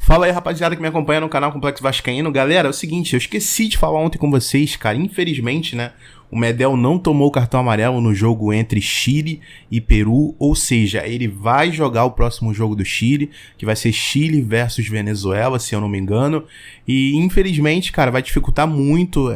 Fala aí, rapaziada que me acompanha no canal Complexo Vascaíno. Galera, é o seguinte, eu esqueci de falar ontem com vocês, cara, infelizmente, né, o Medel não tomou o cartão amarelo no jogo entre Chile e Peru, ou seja, ele vai jogar o próximo jogo do Chile, que vai ser Chile versus Venezuela, se eu não me engano, e infelizmente, cara, vai dificultar muito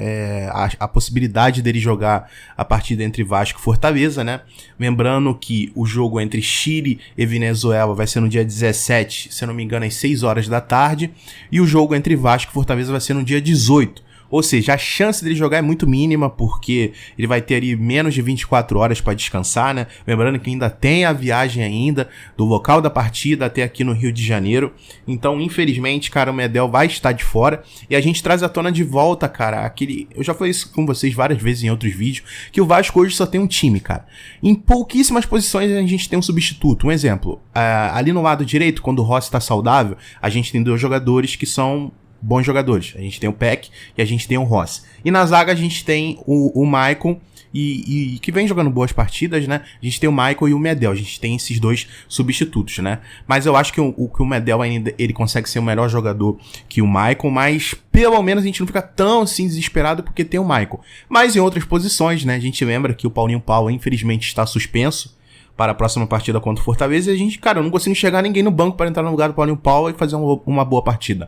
a possibilidade dele jogar a partida entre Vasco e Fortaleza, né, lembrando que o jogo entre Chile e Venezuela vai ser no dia 17, se eu não me engano, às 6 horas da tarde, e o jogo entre Vasco e Fortaleza vai ser no dia 18. Ou seja, a chance dele jogar é muito mínima, porque ele vai ter ali menos de 24 horas para descansar, né? Lembrando que ainda tem a viagem ainda do local da partida até aqui no Rio de Janeiro. Então, infelizmente, cara, o Medel vai estar de fora. E a gente traz à tona de volta, cara, eu já falei isso com vocês várias vezes em outros vídeos, que o Vasco hoje só tem um time, cara. Em pouquíssimas posições a gente tem um substituto. Um exemplo, ali no lado direito, quando o Rossi tá saudável, a gente tem dois jogadores que são bons jogadores. A gente tem o Peck e a gente tem o Rossi. E na zaga a gente tem o Maicon e que vem jogando boas partidas, né? A gente tem o Maicon e o Medel. A gente tem esses dois substitutos, né? Mas eu acho que o Medel ainda ele consegue ser o melhor jogador que o Maicon, mas pelo menos a gente não fica tão assim desesperado porque tem o Maicon. Mas em outras posições, né? A gente lembra que o Paulinho Paula infelizmente está suspenso para a próxima partida contra o Fortaleza e a gente, cara, eu não consigo enxergar ninguém no banco para entrar no lugar do Paulinho Paula e fazer uma boa partida.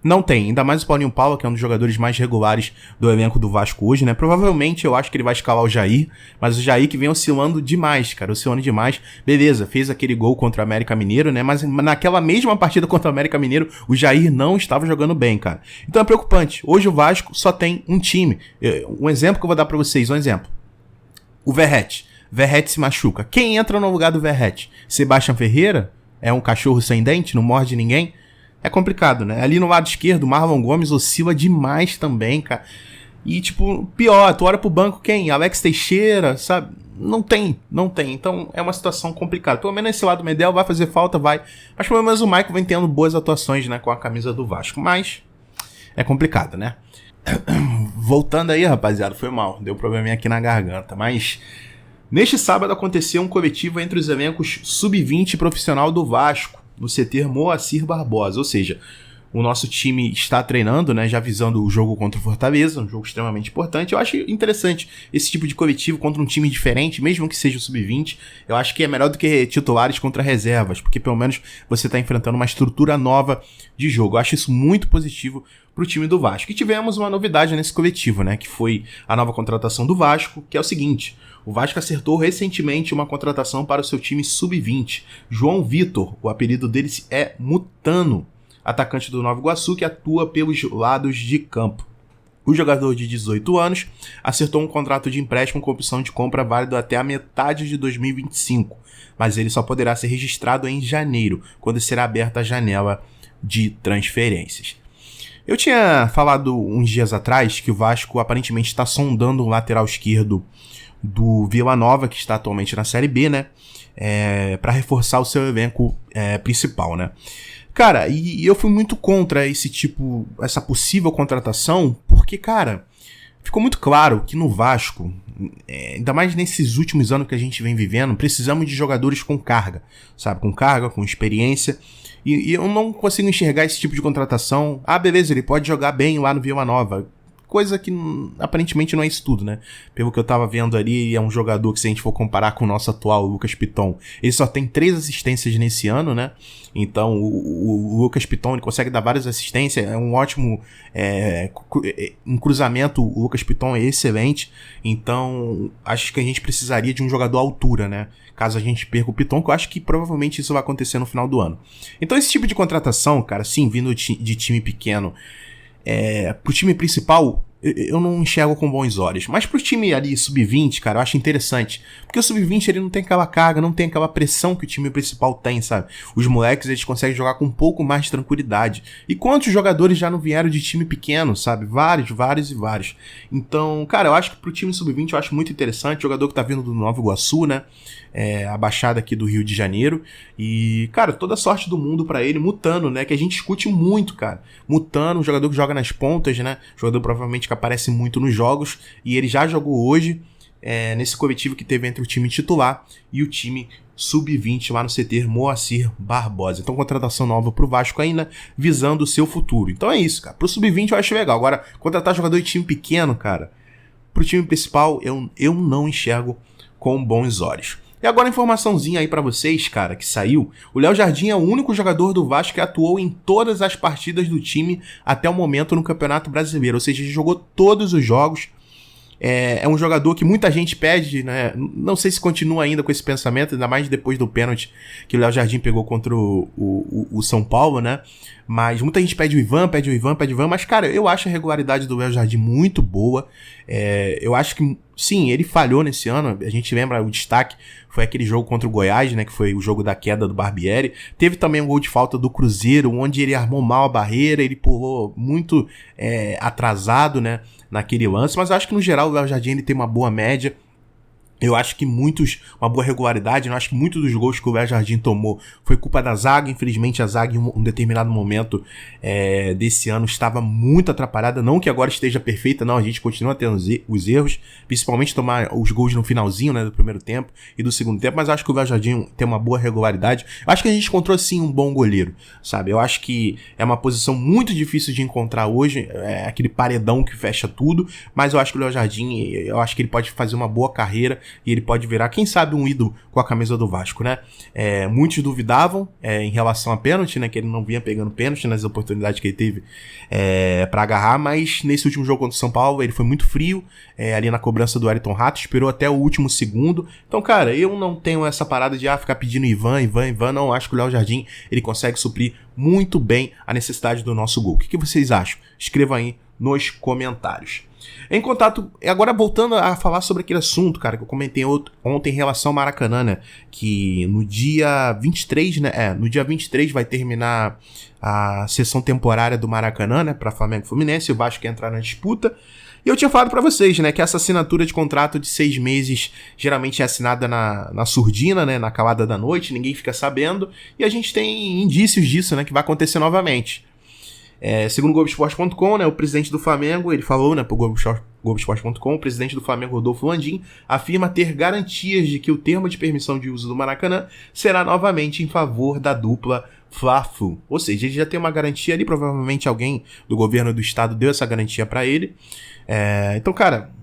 Não tem, ainda mais o Paulinho Paula, que é um dos jogadores mais regulares do elenco do Vasco hoje, né? Provavelmente eu acho que ele vai escalar o Jair, mas o Jair que vem oscilando demais, cara, oscilando demais. Beleza, fez aquele gol contra o América Mineiro, né? Mas naquela mesma partida contra o América Mineiro, o Jair não estava jogando bem, cara. Então é preocupante. Hoje o Vasco só tem um time. Um exemplo que eu vou dar pra vocês, um exemplo. O Verratti. Verratti se machuca. Quem entra no lugar do Verratti? Sebastião Ferreira? É um cachorro sem dente? Não morde ninguém? É complicado, né? Ali no lado esquerdo, o Marlon Gomes oscila demais também, cara. E, tipo, pior, tu olha pro banco, quem? Alex Teixeira, sabe? Não tem. Então, é uma situação complicada. Pelo menos esse lado Medel vai fazer falta, vai. Mas pelo menos o Maicon vem tendo boas atuações, né? Com a camisa do Vasco. Mas é complicado, né? Voltando aí, rapaziada, foi mal. Deu probleminha aqui na garganta. Mas neste sábado aconteceu um coletivo entre os elencos sub-20 profissional do Vasco, no CT Moacir Barbosa, ou seja, o nosso time está treinando, né, já visando o jogo contra o Fortaleza, um jogo extremamente importante. Eu acho interessante esse tipo de coletivo contra um time diferente, mesmo que seja o sub-20, eu acho que é melhor do que titulares contra reservas, porque pelo menos você está enfrentando uma estrutura nova de jogo. Eu acho isso muito positivo para o time do Vasco. E tivemos uma novidade nesse coletivo, né, que foi a nova contratação do Vasco, que é o seguinte: o Vasco acertou recentemente uma contratação para o seu time sub-20. João Vitor, o apelido dele é Mutano, atacante do Nova Iguaçu, que atua pelos lados de campo. O jogador de 18 anos acertou um contrato de empréstimo com opção de compra válido até a metade de 2025, mas ele só poderá ser registrado em janeiro, quando será aberta a janela de transferências. Eu tinha falado uns dias atrás que o Vasco aparentemente está sondando o lateral esquerdo do Vila Nova, que está atualmente na Série B, né, para reforçar o seu elenco principal, né. Cara, e eu fui muito contra essa possível contratação, porque, cara, ficou muito claro que no Vasco, ainda mais nesses últimos anos que a gente vem vivendo, precisamos de jogadores com carga, sabe, com experiência, e eu não consigo enxergar esse tipo de contratação. Ah, beleza, ele pode jogar bem lá no Vila Nova, coisa que aparentemente não é isso tudo, né? Pelo que eu tava vendo ali, é um jogador que, se a gente for comparar com o nosso atual, o Lucas Piton, ele só tem 3 assistências nesse ano, né? Então o Lucas Piton, ele consegue dar várias assistências, é um ótimo em cruzamento, o Lucas Piton é excelente. Então acho que a gente precisaria de um jogador à altura, né? Caso a gente perca o Piton, que eu acho que provavelmente isso vai acontecer no final do ano. Então esse tipo de contratação, cara, sim, vindo de time pequeno, pro time principal, eu não enxergo com bons olhos. Mas pro time ali sub-20, cara, eu acho interessante. Porque o sub-20 ele não tem aquela carga, não tem aquela pressão que o time principal tem, sabe? Os moleques, eles conseguem jogar com um pouco mais de tranquilidade. E quantos jogadores já não vieram de time pequeno, sabe? Vários. Então, cara, eu acho que pro time sub-20 eu acho muito interessante. Jogador que tá vindo do Nova Iguaçu, né? A Baixada aqui do Rio de Janeiro. E, cara, toda a sorte do mundo pra ele. Mutano, né? Que a gente discute muito, cara. Mutano, um jogador que joga nas pontas, né? Jogador provavelmente que aparece muito nos jogos. E ele já jogou hoje. nesse coletivo que teve entre o time titular e o time sub-20 lá no CT Moacir Barbosa. Então, contratação nova pro Vasco ainda, visando o seu futuro. Então é isso, cara. Pro sub-20 eu acho legal. Agora, contratar jogador de time pequeno, cara, pro time principal eu não enxergo com bons olhos. E agora informaçãozinha aí pra vocês, cara, que saiu. O Léo Jardim é o único jogador do Vasco que atuou em todas as partidas do time até o momento no Campeonato Brasileiro. Ou seja, ele jogou todos os jogos. É um jogador que muita gente pede, né? Não sei se continua ainda com esse pensamento, ainda mais depois do pênalti que o Léo Jardim pegou contra o São Paulo, né? Mas muita gente pede o Ivan, mas, cara, eu acho a regularidade do Léo Jardim muito boa. Eu acho que, sim, ele falhou nesse ano. A gente lembra, o destaque foi aquele jogo contra o Goiás, né? Que foi o jogo da queda do Barbieri. Teve também um gol de falta do Cruzeiro, onde ele armou mal a barreira, ele pulou muito atrasado, né? Naquele lance, mas eu acho que no geral o Léo Jardim ele tem uma boa média. Eu acho que uma boa regularidade. Eu acho que muitos dos gols que o Léo Jardim tomou foi culpa da zaga. Infelizmente a zaga em um determinado momento desse ano estava muito atrapalhada. Não que agora esteja perfeita, não. A gente continua tendo os erros, principalmente tomar os gols no finalzinho, né, do primeiro tempo e do segundo tempo. Mas eu acho que o Léo Jardim tem uma boa regularidade. Eu acho que a gente encontrou sim um bom goleiro, sabe? Eu acho que é uma posição muito difícil de encontrar hoje. É aquele paredão que fecha tudo. Mas eu acho que o Léo Jardim, eu acho que ele pode fazer uma boa carreira. E ele pode virar, quem sabe, um ídolo com a camisa do Vasco, né? Muitos duvidavam em relação a pênalti, né? Que ele não vinha pegando pênalti nas oportunidades que ele teve pra agarrar, mas nesse último jogo contra o São Paulo ele foi muito frio, ali na cobrança do Ayrton Rato, esperou até o último segundo. Então, cara, eu não tenho essa parada de ficar pedindo Ivan, não. Acho que o Léo Jardim ele consegue suprir muito bem a necessidade do nosso gol. O que vocês acham? Escreva aí nos comentários. Em contato, agora voltando a falar sobre aquele assunto, cara, que eu comentei ontem em relação ao Maracanã, né, que no dia 23, né, no dia 23 vai terminar a sessão temporária do Maracanã, né, pra Flamengo e Fluminense, o Vasco quer entrar na disputa, e eu tinha falado pra vocês, né, que essa assinatura de contrato de 6 meses geralmente é assinada na surdina, né, na calada da noite, ninguém fica sabendo, e a gente tem indícios disso, né, que vai acontecer novamente. Segundo o Globoesporte.com, né, o presidente do Flamengo, ele falou, né, pro Globoesporte.com, o presidente do Flamengo, Rodolfo Landim, afirma ter garantias de que o termo de permissão de uso do Maracanã será novamente em favor da dupla Fla-Flu. Ou seja, ele já tem uma garantia ali, provavelmente alguém do governo do estado deu essa garantia pra ele. Então, cara,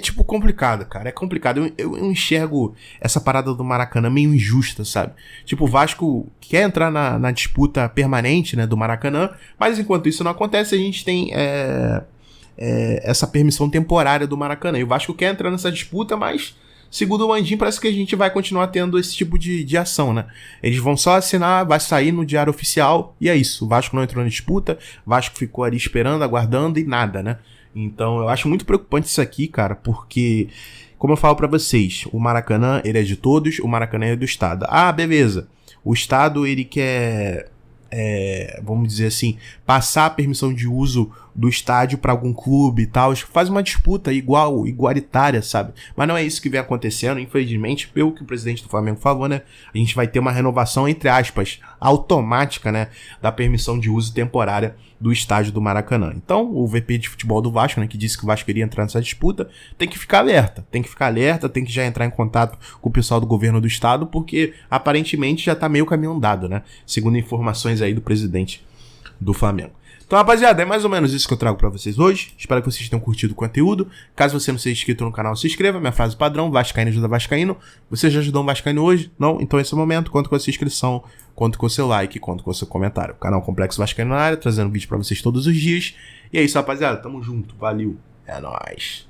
tipo complicado, cara, é complicado. Eu enxergo essa parada do Maracanã meio injusta, sabe? Tipo, o Vasco quer entrar na disputa permanente, né, do Maracanã, mas enquanto isso não acontece, a gente tem essa permissão temporária do Maracanã. E o Vasco quer entrar nessa disputa, mas segundo o Landim, parece que a gente vai continuar tendo esse tipo de ação, né? Eles vão só assinar, vai sair no diário oficial, e é isso. O Vasco não entrou na disputa, o Vasco ficou ali esperando, aguardando e nada, né? Então eu acho muito preocupante isso aqui, cara, porque, como eu falo pra vocês, o Maracanã, ele é de todos, o Maracanã é do Estado. Beleza, o Estado, ele quer, vamos dizer assim, passar a permissão de uso do estádio para algum clube e tal, faz uma disputa igualitária, sabe? Mas não é isso que vem acontecendo, infelizmente, pelo que o presidente do Flamengo falou, né? A gente vai ter uma renovação, entre aspas, automática, né, da permissão de uso temporária do estádio do Maracanã. Então, o VP de futebol do Vasco, né, que disse que o Vasco iria entrar nessa disputa, tem que ficar alerta, tem que já entrar em contato com o pessoal do governo do estado, porque aparentemente já tá meio caminho andado, né? Segundo informações aí do presidente do Flamengo. Então, rapaziada, é mais ou menos isso que eu trago pra vocês hoje. Espero que vocês tenham curtido o conteúdo. Caso você não seja inscrito no canal, se inscreva. Minha frase padrão, Vascaíno ajuda Vascaíno. Você já ajudou um Vascaíno hoje? Não? Então esse é o momento. Conto com a sua inscrição, conto com o seu like, conto com o seu comentário. Canal Complexo Vascaíno na área, trazendo vídeo pra vocês todos os dias. E é isso, rapaziada. Tamo junto. Valeu. É nóis.